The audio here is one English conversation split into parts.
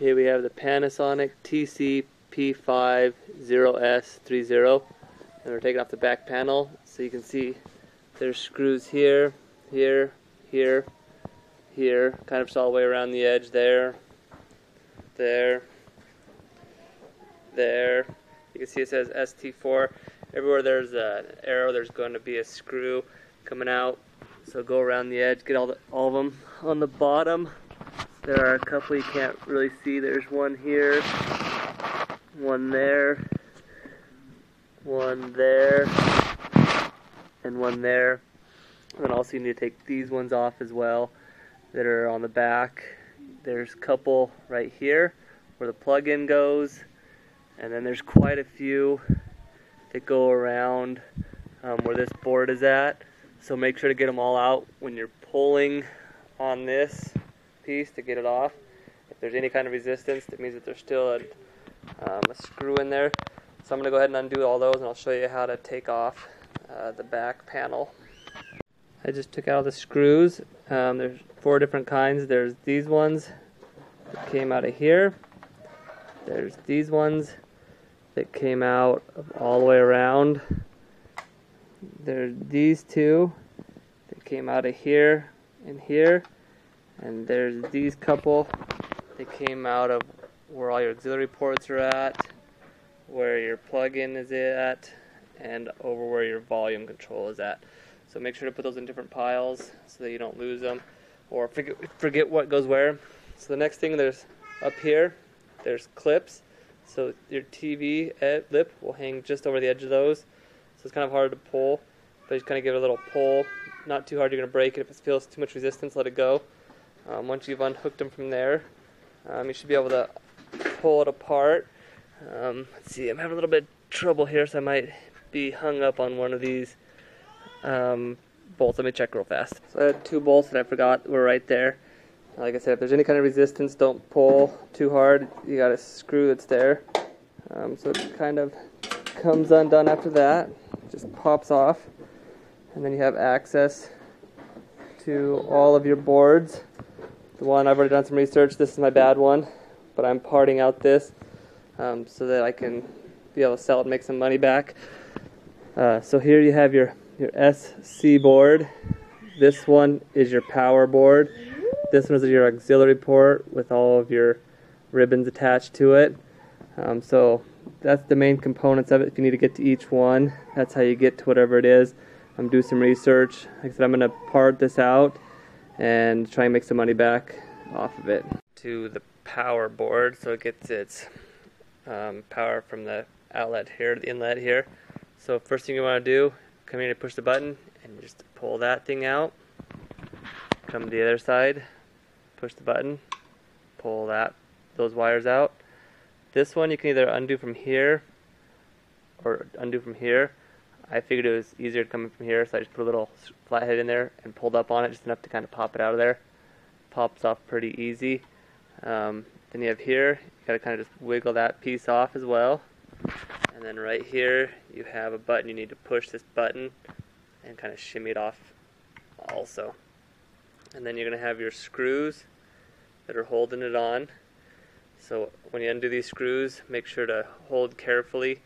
Okay, we have the Panasonic tc-p50s30, and we're taking off the back panel, so you can see there's screws here, here, here, here, kind of just all the way around the edge there, there, there. You can see it says ST4. Everywhere there's an arrow, there's going to be a screw coming out. So go around the edge, get all of them. On the bottom, there are a couple you can't really see. There's one here, one there, and one there. And then also you need to take these ones off as well that are on the back. There's a couple right here where the plug-in goes, and then there's quite a few that go around where this board is at. So make sure to get them all out when you're pulling on this piece to get it off. If there's any kind of resistance, that means that there's still a screw in there. So I'm going to go ahead and undo all those, and I'll show you how to take off the back panel. I just took out the screws. There's 4 different kinds. There's these ones that came out of here. There's these ones that came out all the way around. There's these 2 that came out of here and here. And there's these couple that came out of where all your auxiliary ports are at, where your plug-in is at, and over where your volume control is at. So make sure to put those in different piles so that you don't lose them or forget what goes where. So the next thing, there's up here, there's clips. So your TV lip will hang just over the edge of those. So it's kind of hard to pull, but just kind of give it a little pull. Not too hard, you're going to break it. If it feels too much resistance, let it go. Once you've unhooked them from there, you should be able to pull it apart. Let's see, I'm having a little bit of trouble here, so I might be hung up on one of these bolts. Let me check real fast. So I had 2 bolts that I forgot were right there. Like I said, if there's any kind of resistance, don't pull too hard. You got a screw that's there. So it kind of comes undone after that. Just pops off. And then you have access to all of your boards. The one, I've already done some research. This is my bad one, but I'm parting out this so that I can be able to sell it and make some money back. So here you have your SC board. This one is your power board. This one is your auxiliary port with all of your ribbons attached to it. So that's the main components of it. If you need to get to each one, that's how you get to whatever it is. Do some research. Like I said, I'm going to part this out and try and make some money back off of it. To the power board, so it gets its power from the outlet here to the inlet here. So first thing you want to do, come here and push the button and just pull that thing out. Come to the other side, push the button, pull those wires out. This one you can either undo from here or undo from here. I figured it was easier to come in from here, so I just put a little flathead in there and pulled up on it just enough to kind of pop it out of there. Pops off pretty easy. Then you have here, you got to kind of just wiggle that piece off as well. And then right here, you have a button. You need to push this button and kind of shimmy it off also. And then you're going to have your screws that are holding it on. So when you undo these screws, make sure to hold carefully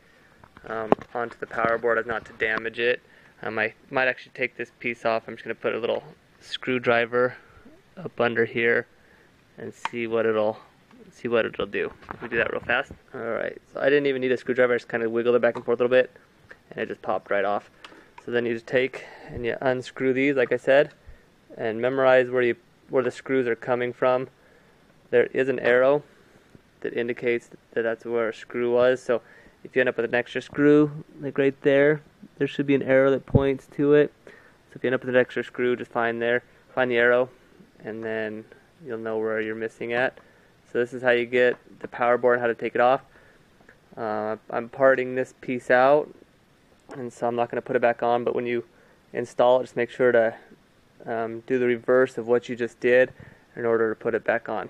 onto the power board as not to damage it. I might actually take this piece off. I'm just going to put a little screwdriver up under here and see what it'll do. If we do that real fast. Alright, so I didn't even need a screwdriver. I just kind of wiggled it back and forth a little bit and it just popped right off. So then you just take and you unscrew these, like I said, and memorize where the screws are coming from. There is an arrow that indicates that that's where a screw was. So if you end up with an extra screw, like right there, there should be an arrow that points to it. So if you end up with an extra screw, just find the arrow, and then you'll know where you're missing at. So this is how you get the power board, how to take it off. I'm parting this piece out, and so I'm not going to put it back on, but when you install it, just make sure to do the reverse of what you just did in order to put it back on.